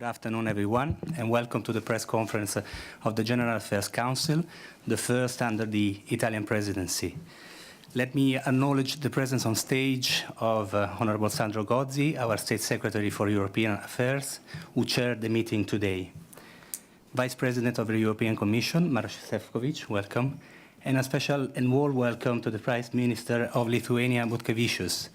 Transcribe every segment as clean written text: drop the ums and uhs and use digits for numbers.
Good afternoon, everyone, and welcome to the press conference of the General Affairs Council, the first under the Italian presidency. Let me acknowledge the presence on stage of Honorable Sandro Gozzi, our State Secretary for European Affairs, who chaired the meeting today. Vice President of the European Commission, Maroš Šefčovič, welcome, and a special and warm welcome to the Prime Minister of Lithuania, Butkevičius,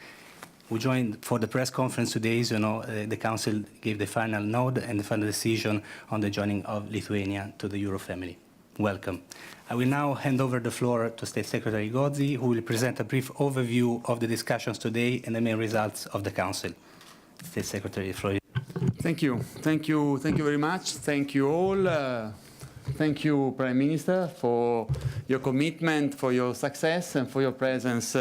who joined for the press conference today. As you know, the Council gave the final nod and the final decision on the joining of Lithuania to the Euro family. Welcome. I will now hand over the floor to State Secretary Gozzi, who will present a brief overview of the discussions today and the main results of the Council. State Secretary, the floor is yours. Thank you. Thank you. Thank you very much. Thank you all. Thank you, Prime Minister, for your commitment, for your success, and for your presence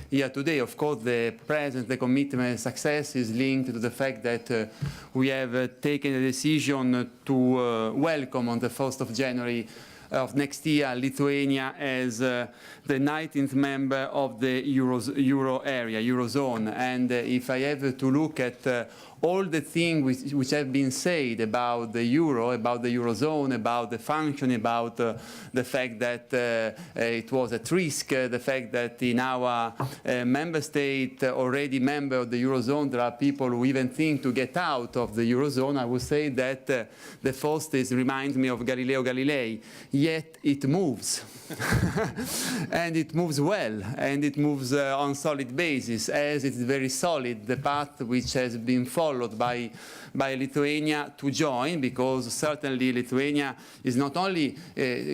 here today. Of course, the presence, the commitment, and success is linked to the fact that we have taken a decision to welcome on the 1st of January of next year Lithuania as the 19th member of the Euro area, Eurozone. And if I have to look at all the things which have been said about the Euro, about the Eurozone, about the function, about the fact that it was at risk, the fact that in our member state, already member of the Eurozone, there are people who even think to get out of the Eurozone, I would say that the first reminds me of Galileo Galilei, yet it moves. And it moves well, and it moves on solid basis, as it's very solid, the path which has been followed by Lithuania to join, because certainly Lithuania is not only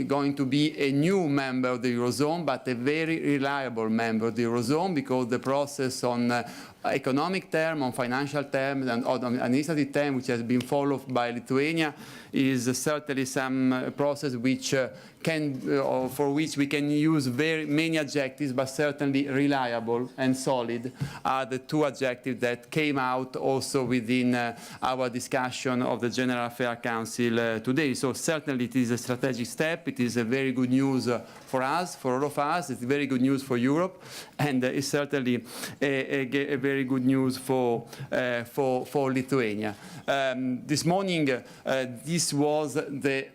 going to be a new member of the Eurozone, but a very reliable member of the Eurozone, because the process on economic term, on financial terms, and on administrative term, which has been followed by Lithuania, is certainly some process which for which we can use very many adjectives, but certainly reliable and solid are the two adjectives that came out also within our discussion of the General Affairs Council today. So certainly it is a strategic step. It is a very good news for us, for all of us. It's very good news for Europe, and it's certainly a very good news for Lithuania. This morning, this was the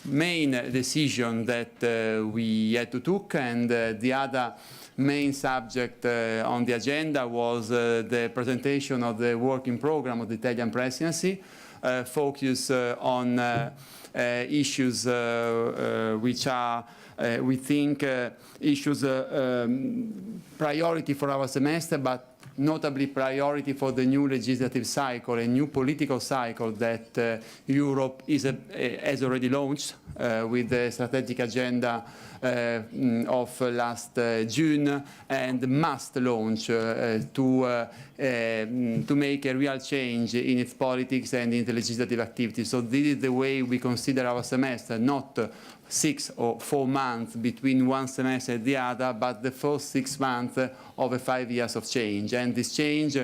main decision that we had to take, and the other main subject on the agenda was the presentation of the working program of the Italian presidency, focus on issues which are, we think, issues priority for our semester, but notably priority for the new legislative cycle, a new political cycle that Europe has already launched with the strategic agenda of last June, and must launch to make a real change in its politics and in the legislative activity. So this is the way we consider our semester, not 6 or 4 months between one semester and the other, but the first 6 months of 5 years of change. And this change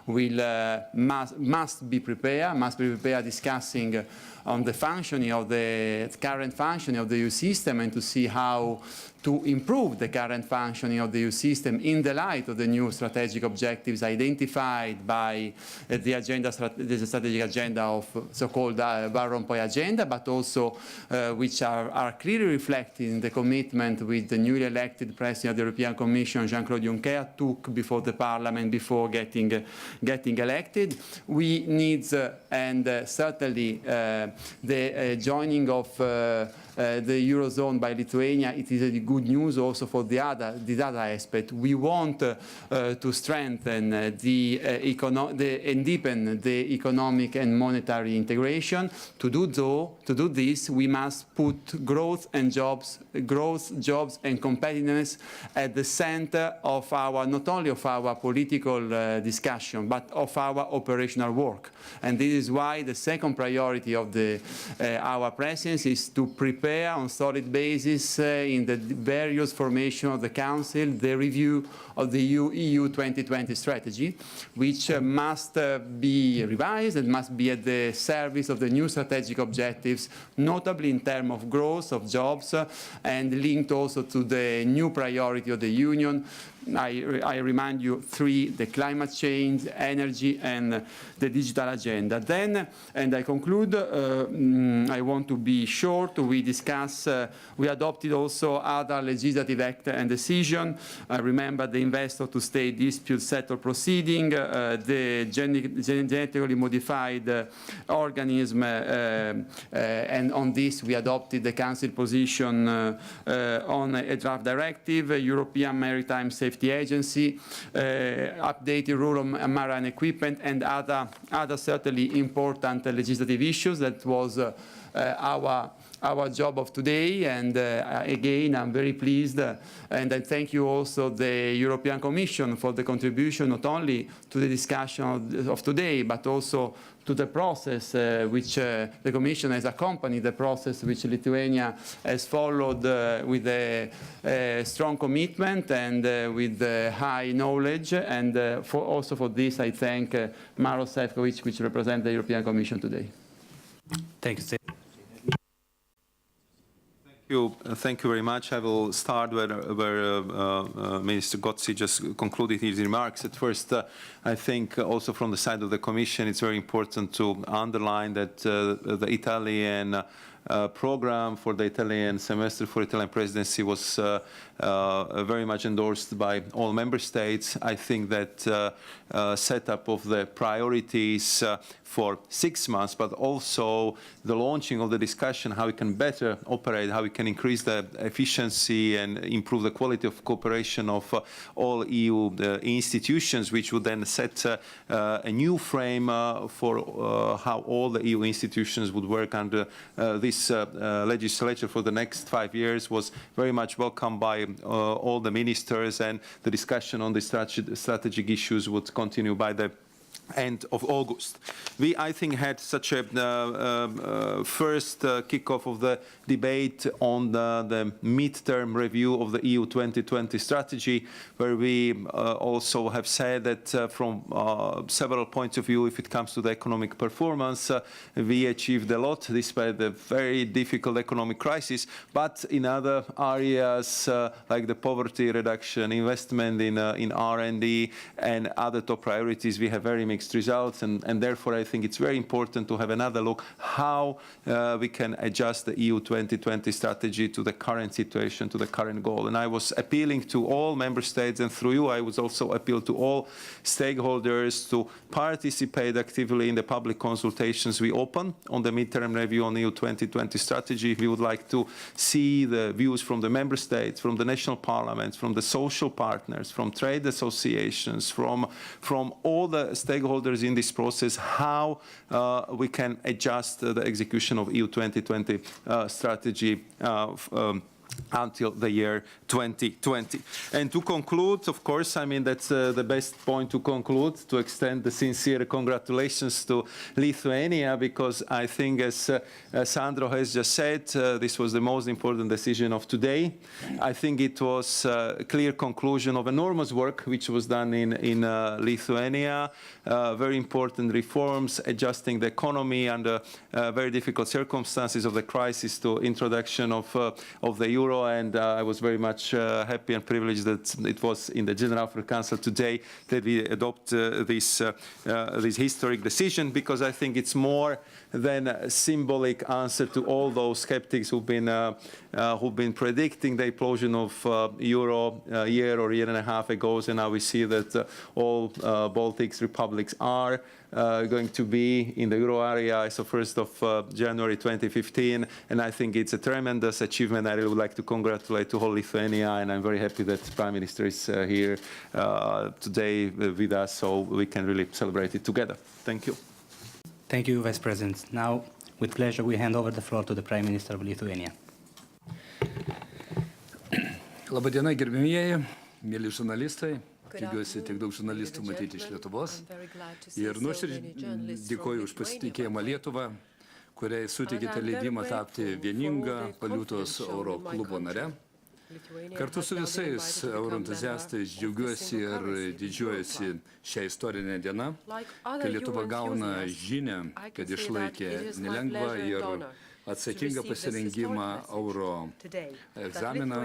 will must be prepared discussing on the functioning of the current functioning of the EU system, and to see how to improve the current functioning of the EU system in the light of the new strategic objectives identified by the strategic agenda of so-called Van Rompuy agenda, but also which are clearly reflected in the commitment with the newly elected President of the European Commission, Jean-Claude Juncker, took before the Parliament before getting elected. We need, and certainly the joining of the Eurozone by Lithuania, it is a good news also for this other aspect. We want to strengthen and deepen the economic and monetary integration. To do this, we must put growth, jobs and competitiveness at the center of our, not only of our political discussion, but of our operational work. And this is why the second priority of our presidency is to prepare on solid basis in the various formation of the Council the review of the EU 2020 strategy, which must be revised and must be at the service of the new strategic objectives, notably in terms of growth, of jobs, and linked also to the new priority of the Union I remind you three: the climate change, energy, and the digital agenda. Then, and I conclude, I want to be short. We adopted also other legislative act and decision. Remember the investor to state dispute settle proceeding, the genetically modified organism, and on this we adopted the Council position on a draft directive, European Maritime Safety Agency, updated rule on marine equipment, and other certainly important legislative issues. That was our job of today, and again, I'm very pleased, and I thank you also the European Commission for the contribution not only to the discussion of today, but also to the process which the Commission has accompanied, the process which Lithuania has followed with a strong commitment and with high knowledge, and also for this I thank Maros Sefcovic, which represents the European Commission today. Thank you. Thank you very much. I will start where Minister Gozzi just concluded his remarks. At first, I think also from the side of the Commission, it's very important to underline that the Italian program for the Italian semester for Italian presidency was very much endorsed by all member states. I think that setup of the priorities for 6 months, but also the launching of the discussion how we can better operate, how we can increase the efficiency and improve the quality of cooperation of all EU institutions, which would then set a new frame for how all the EU institutions would work under this legislature for the next 5 years, was very much welcomed by all the ministers, and the discussion on the strategic issues would continue by the end of August. We, I think, had such a first kickoff of the debate on the midterm review of the EU 2020 strategy, where we also have said that from several points of view, if it comes to the economic performance, we achieved a lot despite the very difficult economic crisis, but in other areas like the poverty reduction, investment in R&D and other top priorities, we have very mixed results, and therefore I think it's very important to have another look how we can adjust the EU 2020 strategy to the current situation, to the current goal. And I was appealing to all member states, and through you I was also appeal to all stakeholders to participate actively in the public consultations we open on the midterm review on the EU 2020 strategy. We would like to see the views from the member states, from the national parliaments, from the social partners, from trade associations, from all the stakeholders in this process, how we can adjust the execution of EU 2020 strategy until the year 2020. And to conclude, of course, I mean, that's the best point to conclude, to extend the sincere congratulations to Lithuania, because I think, as Sandro has just said, this was the most important decision of today. I think it was a clear conclusion of enormous work which was done in Lithuania, very important reforms, adjusting the economy under very difficult circumstances of the crisis to introduction of the euro, and I was very much happy and privileged that it was in the General Affairs Council today that we adopt this historic decision, because I think it's more than a symbolic answer to all those skeptics who've been predicting the implosion of euro a year or year and a half ago, and now we see that all Baltic republics are going to be in the euro area as of 1st of January 2015, and I think it's a tremendous achievement. I really would like to congratulate to whole Lithuania, and I'm very happy that the Prime Minister is here today with us, so we can really celebrate it together. Thank you. Thank you, Vice President. Now, with pleasure, we hand over the floor to the Prime Minister of Lithuania. Labadiena, gerbimieji, mėly žurnalistai. Tikiuosi tiek daug žurnalistų matyti iš Lietuvos. Ir nuoširdžiai dėkoju už pasitikėjimą Lietuvą, kuriai suteikėte leidimą tapti vieninga valiutos euro klubo nare. Kartu su visais euroentuziastais džiaugiuosi ir didžiuojasi šią istorinę dieną, kai Lietuva gauna žinią, kad išlaikė nelengvą ir atsakingą pasirengimą euro egzaminą.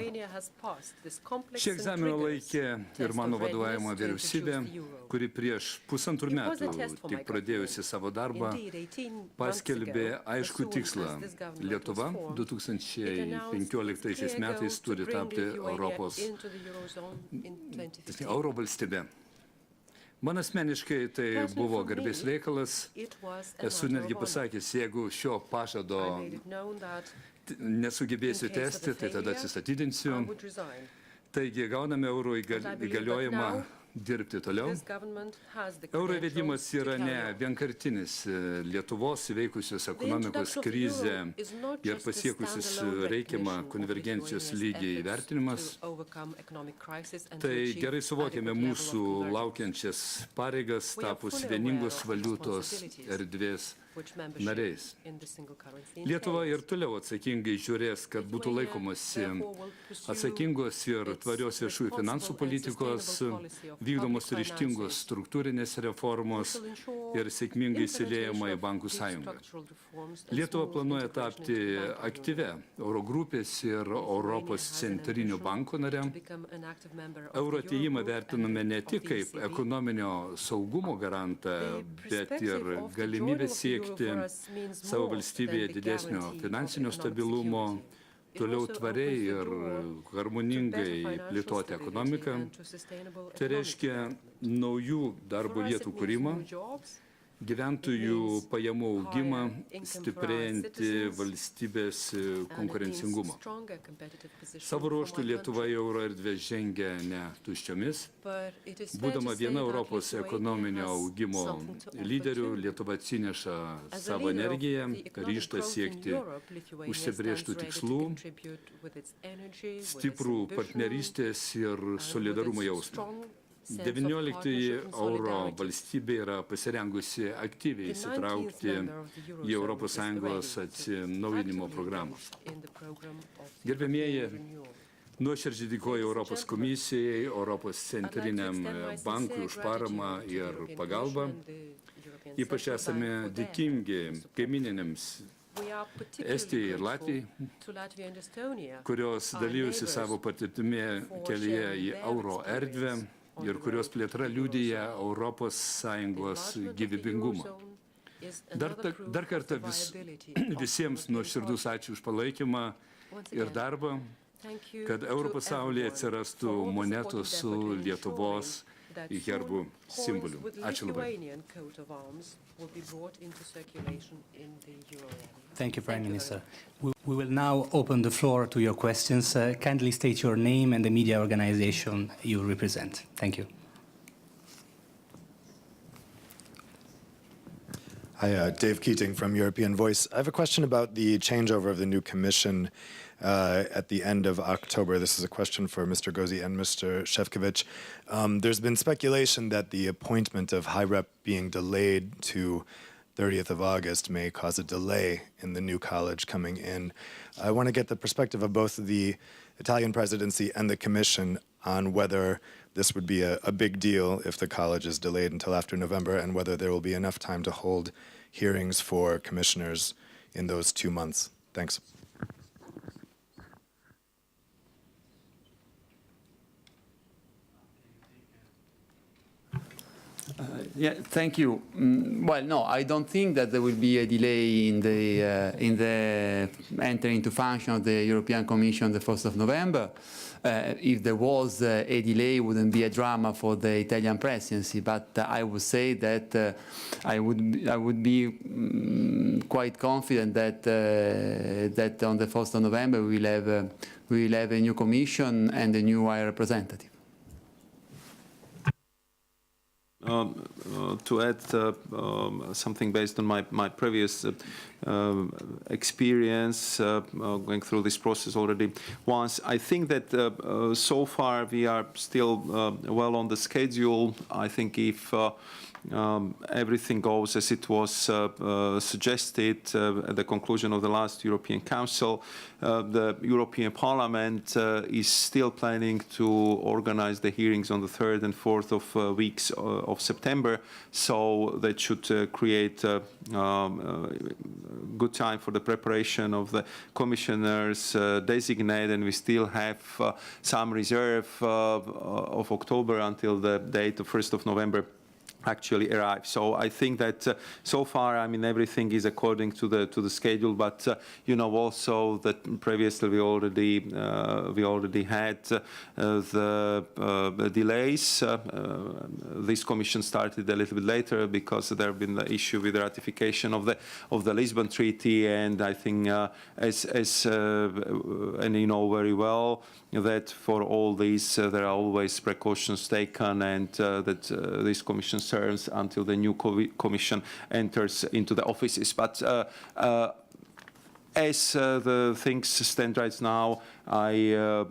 Šį egzaminą laikė ir mano vadovaujama vyriausybė, kuri prieš pusantrų metų, tik pradėjusi savo darbą, paskelbė aiškų tikslą. Lietuva 2015 metais turi tapti euro valstybė. Man asmeniškai tai buvo garbės reikalas. Esu netgi pasakęs, jeigu šio pažado nesugebėsiu tęsti, tai tada atsistatydinsiu. Taigi gauname euro įgaliojimą dirbti toliau. Euro įvedimas yra ne vienkartinis Lietuvos įveikusios ekonomikos krizę ir pasiekusius reikiamą konvergencijos lygį įvertinimas. Tai gerai suvokiame mūsų laukiančias pareigas tapus vieningos valiutos erdvės nariais. Lietuva ir toliau atsakingai žiūrės, kad būtų laikomasi atsakingos ir tvarios viešųjų finansų politikos, vykdomos ryžtingos struktūrinės reformos ir sėkmingai įsiliejama į bankų sąjungą. Lietuva planuoja tapti aktyvę Eurogrupės ir Europos centrinio banko nare. Euro atėjimą vertiname ne tik kaip ekonominio saugumo garantą, bet ir galimybę siekti savo valstybėje didesnio finansinio stabilumo, toliau tvariai ir harmoningai plėtoti ekonomiką. Tai reiškia naujų darbo vietų kūrimą, gyventojų pajamų augimą, stiprėjantį valstybės konkurencingumą. Savo ruožtų Lietuva į euro erdvę žengia ne tuščiomis. Būdama viena Europos ekonominio augimo lyderių, Lietuva atsineša savo energiją, ryžtą siekti užsibrėžtų tikslų, stiprų partnerystės ir solidarumo jausmą. 19 euro valstybė yra pasirengusi aktyviai įsitraukti į ES atsinaujinimo programą. Gerbėmieji, nuoširdžiai dėkoju Europos komisijai, Europos centriniam bankui už paramą ir pagalbą. Ypač esame dėkingi kaimyninėms Estijai ir Latvijai, kurios dalyjusi savo patirtimi kelyje į euro erdvę ir kurios plėtra liudija ES gyvybingumą. Dar kartą visiems nuoširdus ačiū už palaikymą ir darbą, kad euro pasaulyje atsirastų monetos su Lietuvos herbų simboliu. Ačiū labai. Thank you, Prime Minister. We will now open the floor to your questions. Kindly state your name and the media organization you represent. Thank you. Hi, Dave Keating from European Voice. I have a question about the changeover of the new commission at the end of October. This is a question for Mr. Gozzi and Mr. Šefčovič. There's been speculation that the appointment of High Rep being delayed to 30th of August may cause a delay in the new college coming in. I want to get the perspective of both the Italian presidency and the Commission on whether this would be a big deal if the college is delayed until after November, and whether there will be enough time to hold hearings for commissioners in those 2 months. Thanks. Yeah, thank you. Well, no, I don't think that there will be a delay in the entering into function of the European Commission the 1st of November. If there was a delay, it wouldn't be a drama for the Italian presidency. But I would say that I would be quite confident that that on the 1st of November we will have a new Commission and a new High Representative. To add something based on my previous experience going through this process already once, I think that so far we are still well on the schedule. I think if everything goes as it was suggested at the conclusion of the last European Council, the European Parliament is still planning to organize the hearings on the 3rd and 4th of weeks of September, so that should create good time for the preparation of the commissioners designate, and we still have some reserve of October until the date of 1st of November actually arrive. So I think that so far, I mean, everything is according to the schedule. But you know also that previously we already had the delays. This commission started a little bit later because there have been the issue with the ratification of the Lisbon Treaty, and I think and you know very well that for all these there are always precautions taken, and that this commission serves until the new commission enters into the offices. But as the things stand right now, I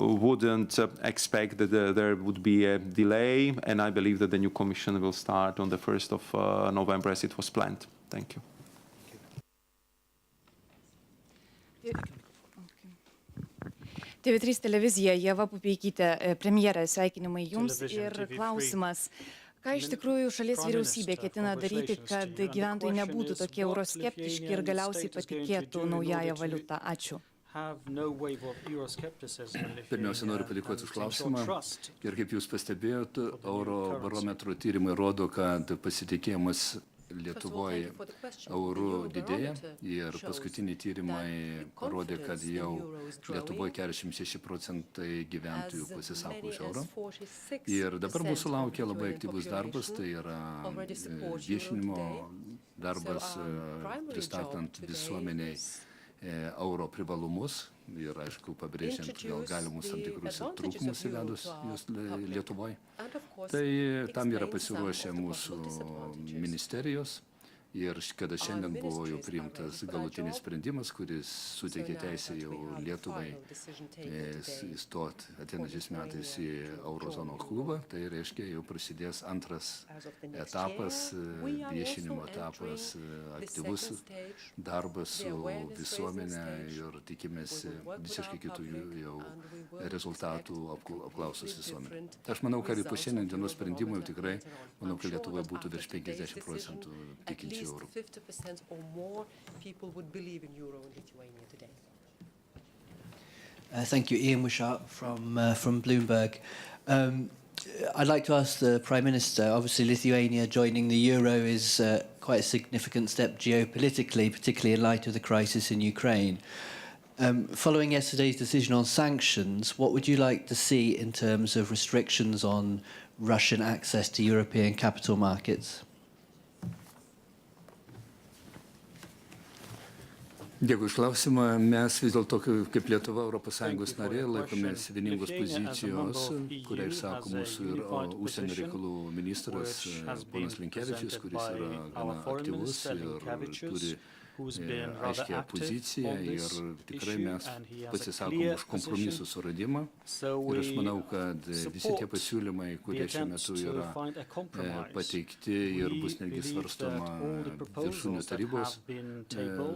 wouldn't expect that there would be a delay, and I believe that the new commission will start on the 1st of November as it was planned. Thank you. TV3 televizija, Ieva Pupeikytė, premjerė, sveikinimai jums ir klausimas. Ką iš tikrųjų šalies vyriausybė ketina daryti, kad gyventojai nebūtų tokie euroskeptiški ir galiausiai patikėtų naująją valiutą? Ačiū. Pirmiausia, noriu padėkoti už klausimą. Ir kaip jūs pastebėjote, Eurobarometro tyrimai rodo, kad pasitikėjimas Lietuvoje eurų didėja, ir paskutiniai tyrimai parodė, kad jau Lietuvoje 46% gyventojų pasisako už eurą. Ir dabar mūsų laukia labai aktyvus darbas, tai yra viešinimo darbas, pristatant visuomeniai euro privalumus ir, aišku, pabrėžiant gal galimus tam tikrus trūkumus įvedus jūs Lietuvoje. Tai tam yra pasiruošę mūsų ministerijos, ir kada šiandien buvo jau priimtas galutinis sprendimas, kuris suteikė teisę jau Lietuvai įstoti ateinančiais metais į Eurozonos klubą, tai reiškia jau prasidės antras etapas, viešinimo etapas, aktyvus darbas su visuomenė, ir tikimės visiškai kitų jau rezultatų apklausos visuomenė. Aš manau, kad po šiandien dienos sprendimų jau tikrai, manau, kad Lietuvoje būtų virš 50% tikinčių. 50% or more people would believe in euro in Lithuania today. Thank you, Ian Wishart from Bloomberg. I'd like to ask the Prime Minister, obviously Lithuania joining the euro is quite a significant step geopolitically, particularly in light of the crisis in Ukraine. Following yesterday's decision on sanctions, what would you like to see in terms of restrictions on Russian access to European capital markets? Dėkui už klausimą. Mes vis dėlto kaip Lietuva Europos Sąjungos narė laikomės vieningos pozicijos, kurią išsako mūsų ir užsienio reikalų ministras ponas Linkevičius, kuris yra gana aktyvus ir turi aiškią poziciją, ir tikrai mes pasisakom už kompromisų suradimą. Ir aš manau, kad visi tie pasiūlymai, kurie šiuo metu yra pateikti ir bus netgi svarstoma viršūnių tarybos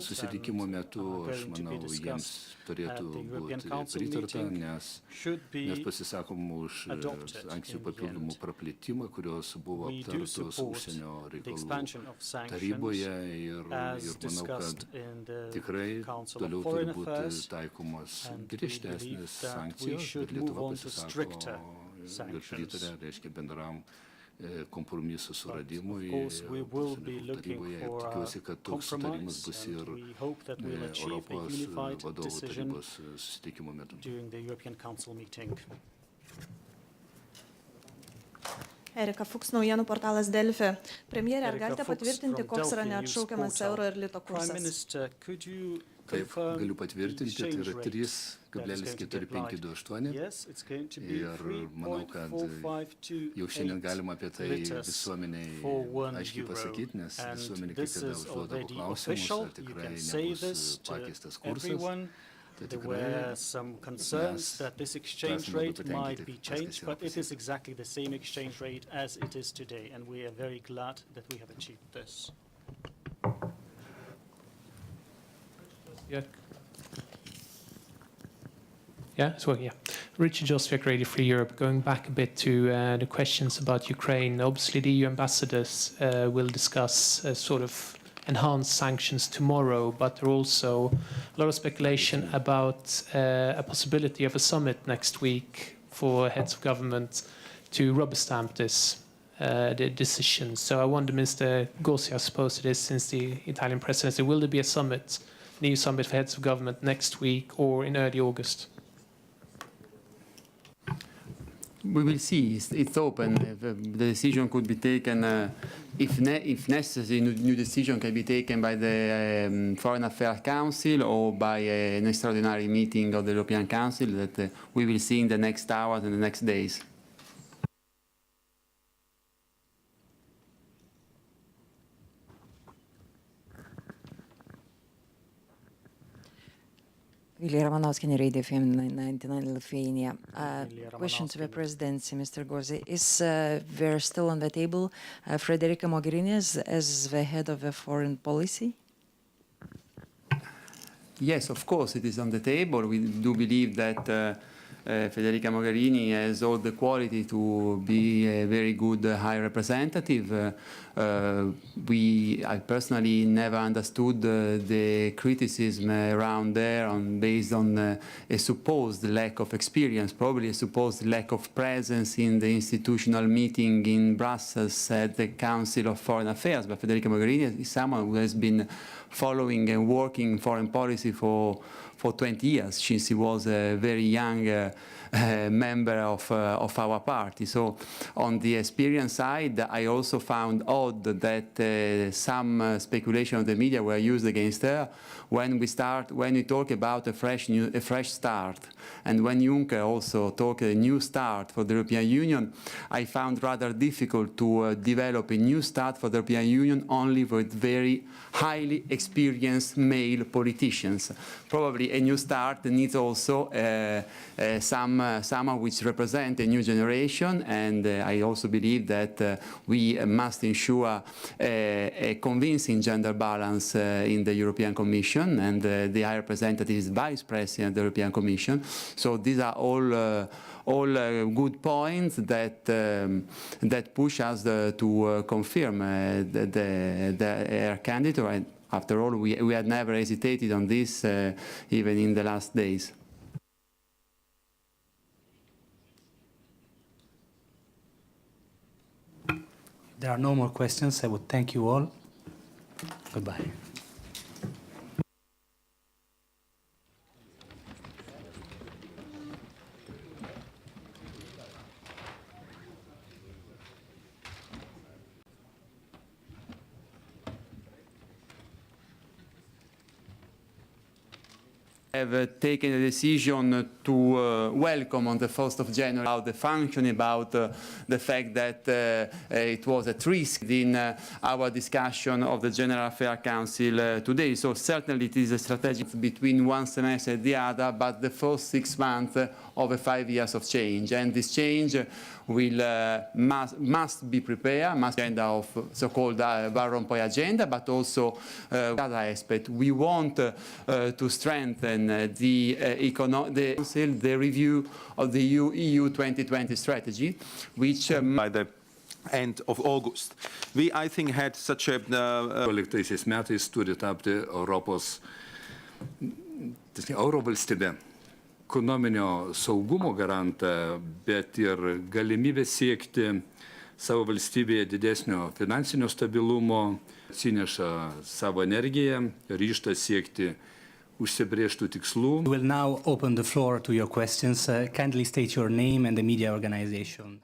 susitikimo metu, aš manau, jiems turėtų būti pritarta, nes mes pasisakom už sankcijų papildomų praplėtimą, kurios buvo aptartos užsienio reikalų taryboje, ir manau, kad tikrai toliau turi būti taikomos griežtesnės sankcijos, bet Lietuva pasisako ir pritarė, reiškia, bendram kompromisų suradimui taryboje. Tikiuosi, kad toks sutarimas bus ir Europos vadovų tarybos susitikimo metu. Erika Fuchs, naujienų portalas Delfi. Premjerė, ar galite patvirtinti, koks yra neatšaukiamas euro ir lito kursas? Taip, galiu patvirtinti, tai yra 3,4528 ir manau, kad jau šiandien galima apie tai visuomeniai aiškiai pasakyti, nes visuomenė kai kada užduodavo klausimus, ar tikrai nebus pakeistas kursas. There were some concerns that this exchange rate might be changed, but it is exactly the same exchange rate as it is today, and we are very glad that we have achieved this. Richard Joswiak, Radio Free Europe. Going back a bit to the questions about Ukraine, obviously the EU ambassadors will discuss sort of enhanced sanctions tomorrow, but there are also a lot of speculation about a possibility of a summit next week for heads of government to rubber stamp this the decision. So I wonder, Mr. Gossi, I suppose it is since the Italian presidency, will there be a summit, new summit for heads of government next week or in early August? We will see. It's open. The decision could be taken, if necessary, new decision can be taken by the Foreign Affairs Council or by an extraordinary meeting of the European Council that we will see in the next hours and the next days. Vilija Ramanauskienė, Radio FM 99 Lithuania. Question to the presidency, Mr. Gossi. Is there still on the table Federica Mogherini as the head of the foreign policy? Yes, of course, it is on the table. We do believe that Federica Mogherini has all the quality to be a very good high representative. I personally never understood the criticism around there based on a supposed lack of experience, probably a supposed lack of presence in the institutional meeting in Brussels at the Council of Foreign Affairs. But Federica Mogherini is someone who has been following and working foreign policy for 20 years, since he was a very young member of our party. So on the experience side, I also found odd that some speculation of the media were used against her when we talk about a fresh start, and when Juncker also talked a new start for the European Union. I found rather difficult to develop a new start for the European Union only with very highly experienced male politicians. Probably a new start needs also someone which represents a new generation, and I also believe that we must ensure a convincing gender balance in the European Commission, and the High Representative is Vice President of the European Commission. So these are all good points that push us to confirm our candidate. And after all, we had never hesitated on this, even in the last days. If there are no more questions, I would thank you all. Goodbye. Have taken a decision to welcome on the 1st of January about the function, about the fact that it was at risk in our discussion of the General Affairs Council today. So certainly it is a strategy between one semester and the other, but the first 6 months of 5 years of change. And this change will must be prepared, must be agenda of so-called Van Rompuy agenda, but also other aspect. We want to strengthen the Council, the review of the EU 2020 strategy, which by the end of August. We, I think, had such a... 12 metais turi tapti Europos Eurovalstybė, ekonominio saugumo garantą, bet ir galimybę siekti savo valstybėje didesnio finansinio stabilumo, atsineša savo energiją, ryžtą siekti užsibrėžtų tikslų. We will now open the floor to your questions. Kindly state your name and the media organization.